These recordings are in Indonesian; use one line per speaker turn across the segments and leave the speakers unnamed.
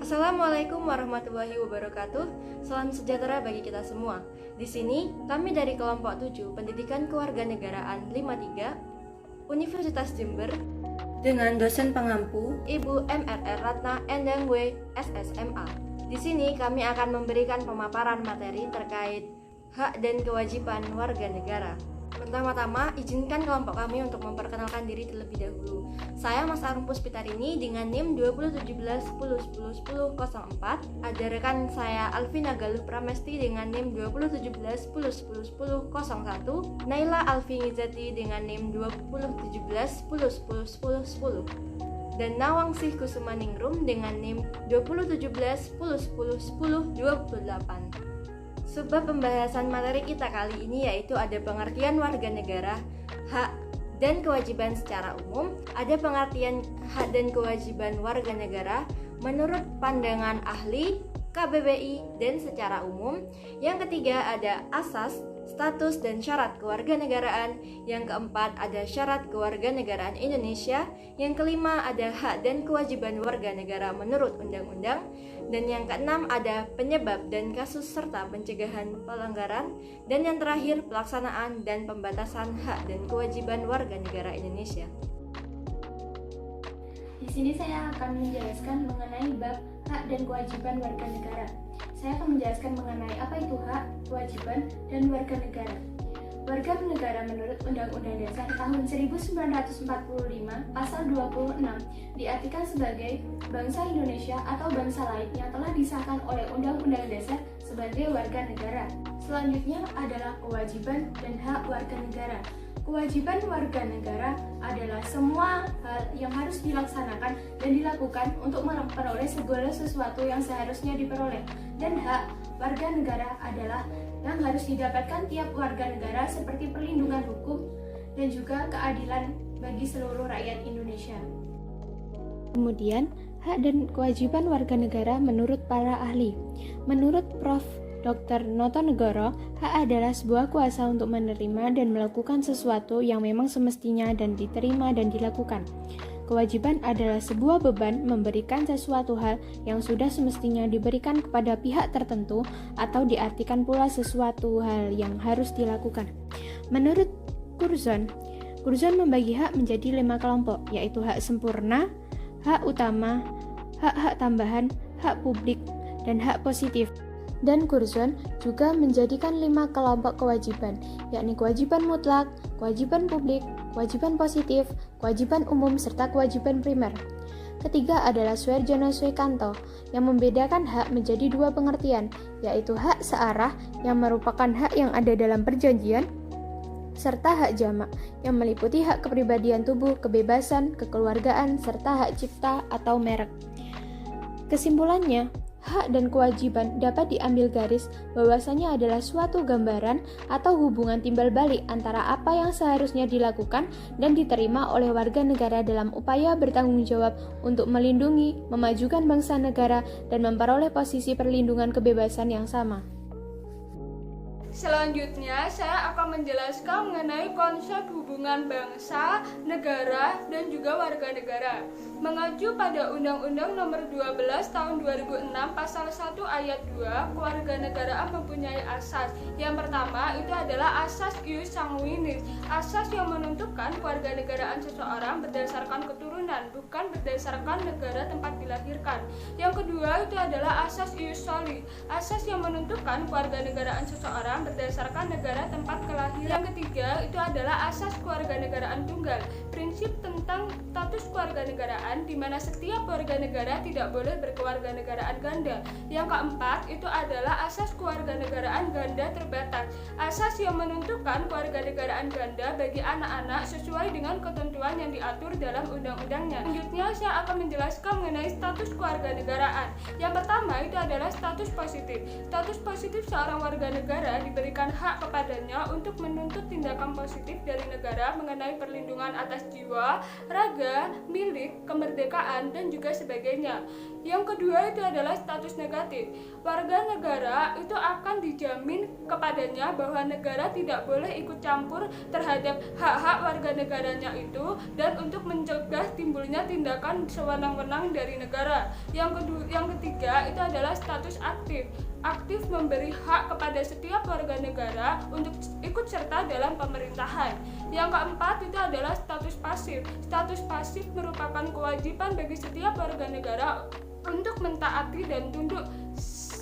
Assalamualaikum warahmatullahi wabarakatuh. Salam sejahtera bagi kita semua. Di sini kami dari kelompok 7 Pendidikan Kewarganegaraan 53 Universitas Jember dengan dosen pengampu Ibu MRR Ratna Endang W. SSMA. Di sini kami akan memberikan pemaparan materi terkait hak dan kewajiban warga negara. Pertama-tama, izinkan kelompok kami untuk memperkenalkan diri terlebih dahulu. Saya Mas Arum Puspitarini dengan NIM 201710101004. Ada rekan saya Alvina Galuh Pramesti dengan NIM 201710101001. Naila Alfi Ngizati dengan NIM 201710101010. Dan Nawangsih Kusumaningrum dengan NIM 201710101028. Sebab pembahasan materi kita kali ini yaitu ada pengertian warga negara, hak dan kewajiban secara umum, ada pengertian hak dan kewajiban warga negara menurut pandangan ahli, KBBI, dan secara umum. Yang ketiga ada asas, status dan syarat kewarganegaraan. Yang keempat ada syarat kewarganegaraan Indonesia. Yang kelima ada hak dan kewajiban warga negara menurut undang-undang. Dan yang keenam ada penyebab dan kasus serta pencegahan pelanggaran. Dan yang terakhir pelaksanaan dan pembatasan hak dan kewajiban warga negara Indonesia.
Di sini saya akan menjelaskan mengenai bab hak dan kewajiban warga negara. Saya akan menjelaskan mengenai apa itu hak, kewajiban, dan warga negara. Warga negara menurut Undang-Undang Dasar tahun 1945 Pasal 26 diartikan sebagai bangsa Indonesia atau bangsa lain yang telah disahkan oleh Undang-Undang Dasar sebagai warga negara. Selanjutnya adalah kewajiban dan hak warga negara. Kewajiban warga negara adalah semua hal yang harus dilaksanakan dan dilakukan untuk memperoleh segala sesuatu yang seharusnya diperoleh. Dan hak warga negara adalah yang harus didapatkan tiap warga negara seperti perlindungan hukum dan juga keadilan bagi seluruh rakyat Indonesia.
Kemudian, hak dan kewajiban warga negara menurut para ahli. Menurut Prof. Dr. Noto Negoro, hak adalah sebuah kuasa untuk menerima dan melakukan sesuatu yang memang semestinya dan diterima dan dilakukan. Kewajiban adalah sebuah beban memberikan sesuatu hal yang sudah semestinya diberikan kepada pihak tertentu atau diartikan pula sesuatu hal yang harus dilakukan. Menurut Curzon membagi hak menjadi 5 kelompok, yaitu hak sempurna, hak utama, hak-hak tambahan, hak publik, dan hak positif. Dan Curzon juga menjadikan 5 kelompok kewajiban, yakni kewajiban mutlak, kewajiban publik, kewajiban positif, kewajiban umum, serta kewajiban primer. Ketiga adalah Suarjono Suekanto yang membedakan hak menjadi 2 pengertian, yaitu hak searah yang merupakan hak yang ada dalam perjanjian, serta hak jamak yang meliputi hak kepribadian tubuh, kebebasan, kekeluargaan, serta hak cipta atau merek. Kesimpulannya, hak dan kewajiban dapat diambil garis bahwasanya adalah suatu gambaran atau hubungan timbal balik antara apa yang seharusnya dilakukan dan diterima oleh warga negara dalam upaya bertanggung jawab untuk melindungi, memajukan bangsa negara, dan memperoleh posisi perlindungan kebebasan yang sama.
Selanjutnya, saya akan menjelaskan mengenai konsep hubungan bangsa, negara, dan juga warga negara. Mengacu pada Undang-Undang Nomor 12 Tahun 2006 Pasal 1 Ayat 2, kewarganegaraan mempunyai asas. Yang pertama itu adalah asas ius sanguinis, asas yang menentukan kewarganegaraan seseorang berdasarkan keturunan, bukan berdasarkan negara tempat dilahirkan. Yang kedua itu adalah asas ius soli, asas yang menentukan kewarganegaraan seseorang berdasarkan negara tempat kelahiran. Yang ketiga itu adalah asas kewarganegaraan tunggal, prinsip tentang status kewarganegaraan di mana setiap warga negara tidak boleh berkewarganegaraan ganda. Yang keempat itu adalah asas kewarganegaraan ganda terbatas, asas yang menentukan kewarganegaraan ganda bagi anak-anak sesuai dengan ketentuan yang diatur dalam undang-undangnya. Selanjutnya saya akan menjelaskan mengenai status kewarganegaraan. Yang pertama itu adalah status positif. Status positif seorang warga negara diberikan hak kepadanya untuk menuntut tindakan positif dari negara mengenai perlindungan atas jiwa, raga, milik, kemerdekaan, dan juga sebagainya. Yang kedua itu adalah status negatif. Warga negara itu akan dijamin kepadanya bahwa negara tidak boleh ikut campur terhadap hak-hak warga negaranya itu, dan untuk mencegah timbulnya tindakan sewenang-wenang dari negara. Yang ketiga itu adalah status aktif. Aktif memberi hak kepada setiap warga negara untuk ikut serta dalam pemerintahan. Yang keempat itu adalah status pasif. Status pasif merupakan kewajiban bagi setiap warga negara untuk mentaati dan tunduk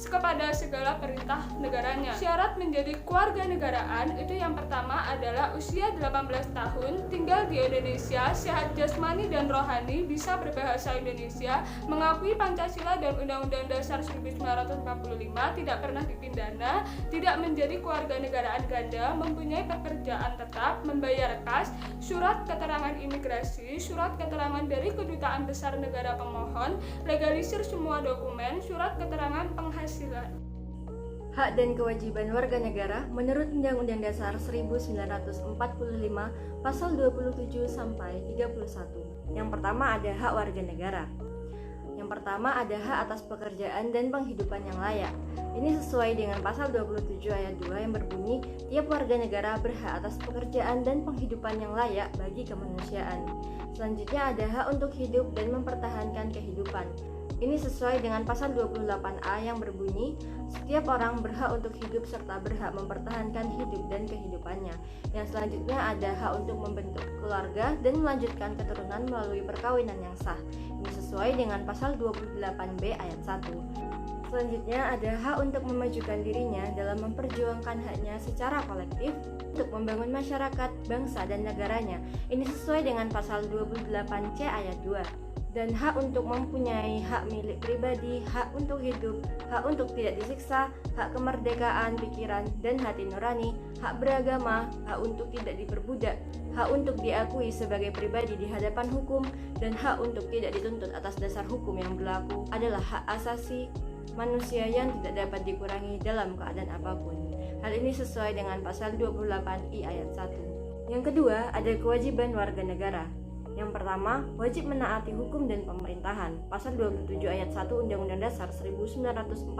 kepada segala perintah negaranya. Syarat menjadi kewarganegaraan itu yang pertama adalah usia 18 tahun, tinggal di Indonesia, sehat jasmani dan rohani, bisa berbahasa Indonesia, mengakui Pancasila dan Undang-Undang Dasar 1945, tidak pernah dipidana, tidak menjadi kewarganegaraan ganda, mempunyai pekerjaan tetap, membayar kas, surat keterangan imigrasi, surat keterangan dari Kedutaan Besar Negara Pemohon, legalisir semua dokumen, surat keterangan penghasilan.
Hak dan kewajiban warga negara menurut Undang-Undang Dasar 1945 pasal 27 sampai 31. Yang pertama ada hak warga negara. Yang pertama ada hak atas pekerjaan dan penghidupan yang layak. Ini sesuai dengan pasal 27 ayat 2 yang berbunyi, tiap warga negara berhak atas pekerjaan dan penghidupan yang layak bagi kemanusiaan. Selanjutnya ada hak untuk hidup dan mempertahankan kehidupan. Ini sesuai dengan pasal 28A yang berbunyi, setiap orang berhak untuk hidup serta berhak mempertahankan hidup dan kehidupannya. Yang selanjutnya ada hak untuk membentuk keluarga dan melanjutkan keturunan melalui perkawinan yang sah. Ini sesuai dengan pasal 28B ayat 1. Selanjutnya ada hak untuk memajukan dirinya dalam memperjuangkan haknya secara kolektif untuk membangun masyarakat, bangsa, dan negaranya. Ini sesuai dengan pasal 28C ayat 2. Dan hak untuk mempunyai hak milik pribadi, hak untuk hidup, hak untuk tidak disiksa, hak kemerdekaan pikiran dan hati nurani, hak beragama, hak untuk tidak diperbudak, hak untuk diakui sebagai pribadi di hadapan hukum, dan hak untuk tidak dituntut atas dasar hukum yang berlaku adalah hak asasi manusia yang tidak dapat dikurangi dalam keadaan apapun. Hal ini sesuai dengan pasal 28I ayat 1. Yang kedua, ada kewajiban warga negara. Yang pertama, wajib menaati hukum dan pemerintahan. Pasal 27 ayat 1 Undang-Undang Dasar 1945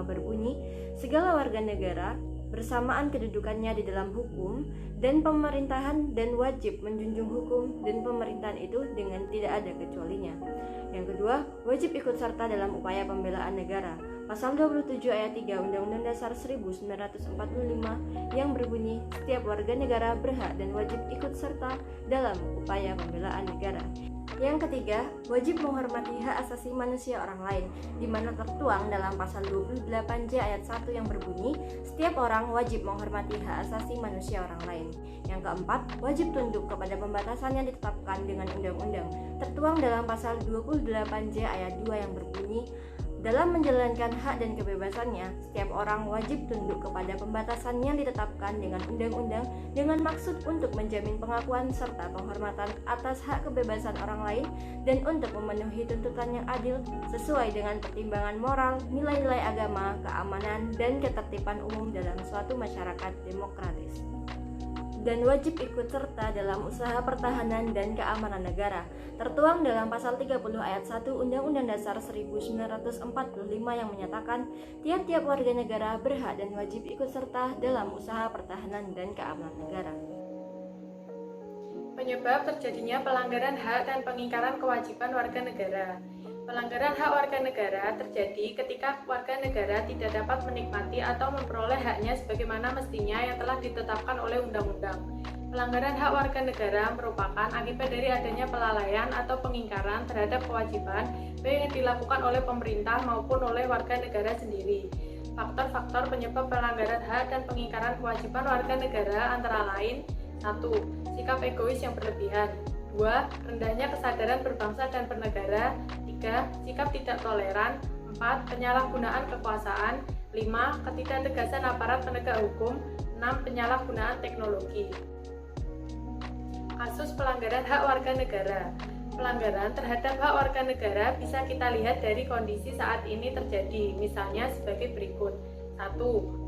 berbunyi, segala warga negara bersamaan kedudukannya di dalam hukum dan pemerintahan dan wajib menjunjung hukum dan pemerintahan itu dengan tidak ada kecualinya. Yang kedua, wajib ikut serta dalam upaya pembelaan negara. Pasal 27 ayat 3 Undang-Undang Dasar 1945 yang berbunyi, setiap warga negara berhak dan wajib ikut serta dalam upaya pembelaan negara. Yang ketiga, wajib menghormati hak asasi manusia orang lain, di mana tertuang dalam pasal 28J ayat 1 yang berbunyi, setiap orang wajib menghormati hak asasi manusia orang lain. Yang keempat, wajib tunduk kepada pembatasan yang ditetapkan dengan undang-undang, tertuang dalam pasal 28J ayat 2 yang berbunyi, dalam menjalankan hak dan kebebasannya, setiap orang wajib tunduk kepada pembatasan yang ditetapkan dengan undang-undang dengan maksud untuk menjamin pengakuan serta penghormatan atas hak kebebasan orang lain dan untuk memenuhi tuntutan yang adil sesuai dengan pertimbangan moral, nilai-nilai agama, keamanan, dan ketertiban umum dalam suatu masyarakat demokratis. Dan wajib ikut serta dalam usaha pertahanan dan keamanan negara, tertuang dalam pasal 30 ayat 1 Undang-Undang Dasar 1945 yang menyatakan tiap-tiap warga negara berhak dan wajib ikut serta dalam usaha pertahanan dan keamanan negara.
Penyebab terjadinya pelanggaran hak dan pengingkaran kewajiban warga negara. Pelanggaran hak warga negara terjadi ketika warga negara tidak dapat menikmati atau memperoleh haknya sebagaimana mestinya yang telah ditetapkan oleh undang-undang. Pelanggaran hak warga negara merupakan akibat dari adanya kelalaian atau pengingkaran terhadap kewajiban baik yang dilakukan oleh pemerintah maupun oleh warga negara sendiri. Faktor-faktor penyebab pelanggaran hak dan pengingkaran kewajiban warga negara antara lain: 1. Sikap egois yang berlebihan. 2. Rendahnya kesadaran berbangsa dan bernegara. 3. Sikap tidak toleran. 4. Penyalahgunaan kekuasaan. 5. Ketidaktegasan aparat penegak hukum. 6. Penyalahgunaan teknologi. Kasus pelanggaran hak warga negara. Pelanggaran terhadap hak warga negara bisa kita lihat dari kondisi saat ini terjadi, misalnya sebagai berikut. 1.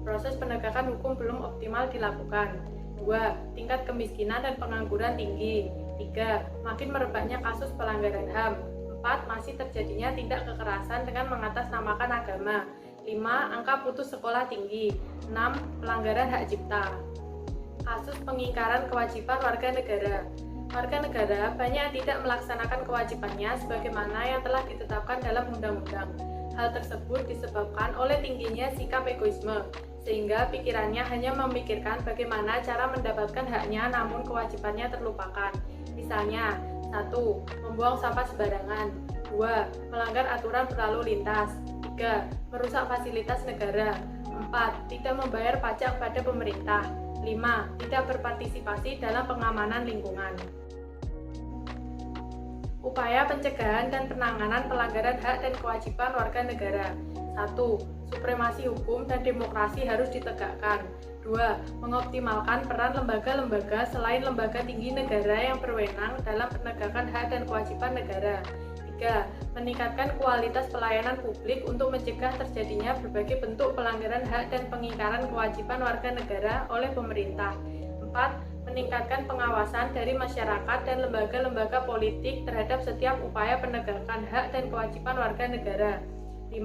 Proses penegakan hukum belum optimal dilakukan. 2. Tingkat kemiskinan dan pengangguran tinggi. 3. Makin merebaknya kasus pelanggaran HAM.
4. Masih terjadinya tindak kekerasan dengan mengatasnamakan agama. 5. Angka putus sekolah tinggi. 6. Pelanggaran hak cipta. Kasus pengingkaran kewajiban warga negara. Warga negara banyak tidak melaksanakan kewajibannya sebagaimana yang telah ditetapkan dalam undang-undang. Hal tersebut disebabkan oleh tingginya sikap egoisme, sehingga pikirannya hanya memikirkan bagaimana cara mendapatkan haknya namun kewajibannya terlupakan. Misalnya, 1. Membuang sampah sembarangan. 2. Melanggar aturan berlalu lintas. 3. Merusak fasilitas negara. 4. Tidak membayar pajak pada pemerintah. 5. Tidak berpartisipasi dalam pengamanan lingkungan. Upaya pencegahan dan penanganan pelanggaran hak dan kewajiban warga negara. 1. Supremasi hukum dan demokrasi harus ditegakkan. 2. Mengoptimalkan peran lembaga-lembaga selain lembaga tinggi negara yang berwenang dalam penegakan hak dan kewajiban negara. 3. Meningkatkan kualitas pelayanan publik untuk mencegah terjadinya berbagai bentuk pelanggaran hak dan pengingkaran kewajiban warga negara oleh pemerintah. 4. Meningkatkan pengawasan dari masyarakat dan lembaga-lembaga politik terhadap setiap upaya penegakan hak dan kewajiban warga negara. 5.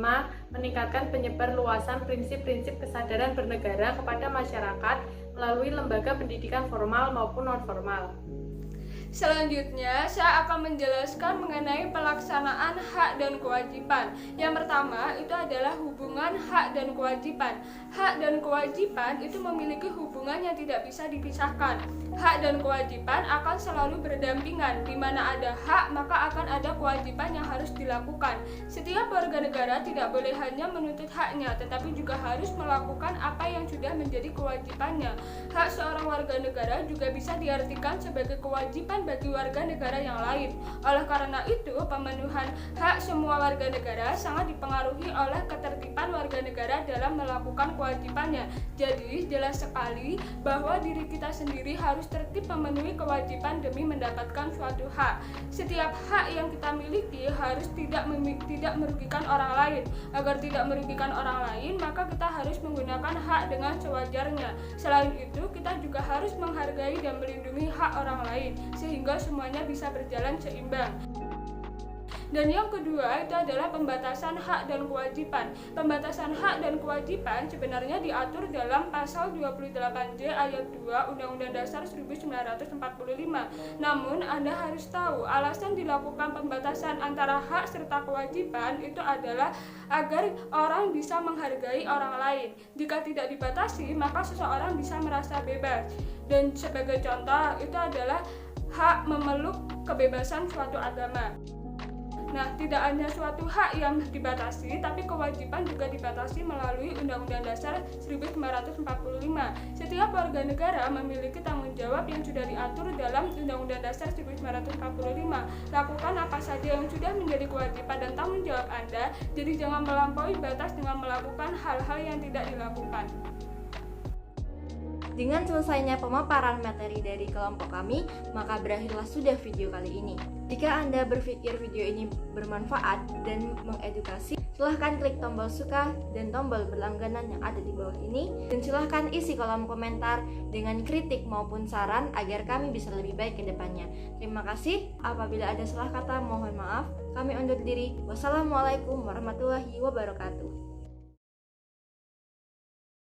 Meningkatkan penyebar luasan prinsip-prinsip kesadaran bernegara kepada masyarakat melalui lembaga pendidikan formal maupun non-formal.
Selanjutnya, saya akan menjelaskan mengenai pelaksanaan hak dan kewajiban. Yang pertama, itu adalah hubungan hak dan kewajiban. Hak dan kewajiban itu memiliki hubungan yang tidak bisa dipisahkan. Hak dan kewajiban akan selalu berdampingan. Di mana ada hak, maka akan ada kewajiban yang harus dilakukan. Setiap warga negara tidak boleh hanya menuntut haknya, tetapi juga harus melakukan apa yang sudah menjadi kewajibannya. Hak seorang warga negara juga bisa diartikan sebagai kewajiban bagi warga negara yang lain. Oleh karena itu, pemenuhan hak semua warga negara sangat dipengaruhi oleh ketertiban warga negara dalam melakukan kewajibannya. Jadi, jelas sekali bahwa diri kita sendiri harus tertib memenuhi kewajiban demi mendapatkan suatu hak. Setiap hak yang kita miliki harus tidak merugikan orang lain. Agar tidak merugikan orang lain, maka kita harus menggunakan hak dengan sewajarnya. Selain itu, kita juga harus menghargai dan melindungi hak orang lain, sehingga semuanya bisa berjalan seimbang. Dan yang kedua itu adalah pembatasan hak dan kewajiban. Pembatasan hak dan kewajiban sebenarnya diatur dalam pasal 28J ayat 2 Undang-Undang Dasar 1945. Namun Anda harus tahu alasan dilakukan pembatasan antara hak serta kewajiban itu adalah agar orang bisa menghargai orang lain. Jika tidak dibatasi, maka seseorang bisa merasa bebas. Dan sebagai contoh itu adalah hak memeluk kebebasan suatu agama. Nah, tidak hanya suatu hak yang dibatasi, tapi kewajiban juga dibatasi melalui Undang-Undang Dasar 1945. Setiap warga negara memiliki tanggung jawab yang sudah diatur dalam Undang-Undang Dasar 1945. Lakukan apa saja yang sudah menjadi kewajiban dan tanggung jawab Anda, jadi jangan melampaui batas dengan melakukan hal-hal yang tidak dilakukan.
Dengan selesainya pemaparan materi dari kelompok kami, maka berakhirlah sudah video kali ini. Jika Anda berpikir video ini bermanfaat dan mengedukasi, silahkan klik tombol suka dan tombol berlangganan yang ada di bawah ini, dan silahkan isi kolom komentar dengan kritik maupun saran agar kami bisa lebih baik ke depannya. Terima kasih. Apabila ada salah kata, mohon maaf. Kami undur diri. Wassalamualaikum warahmatullahi wabarakatuh.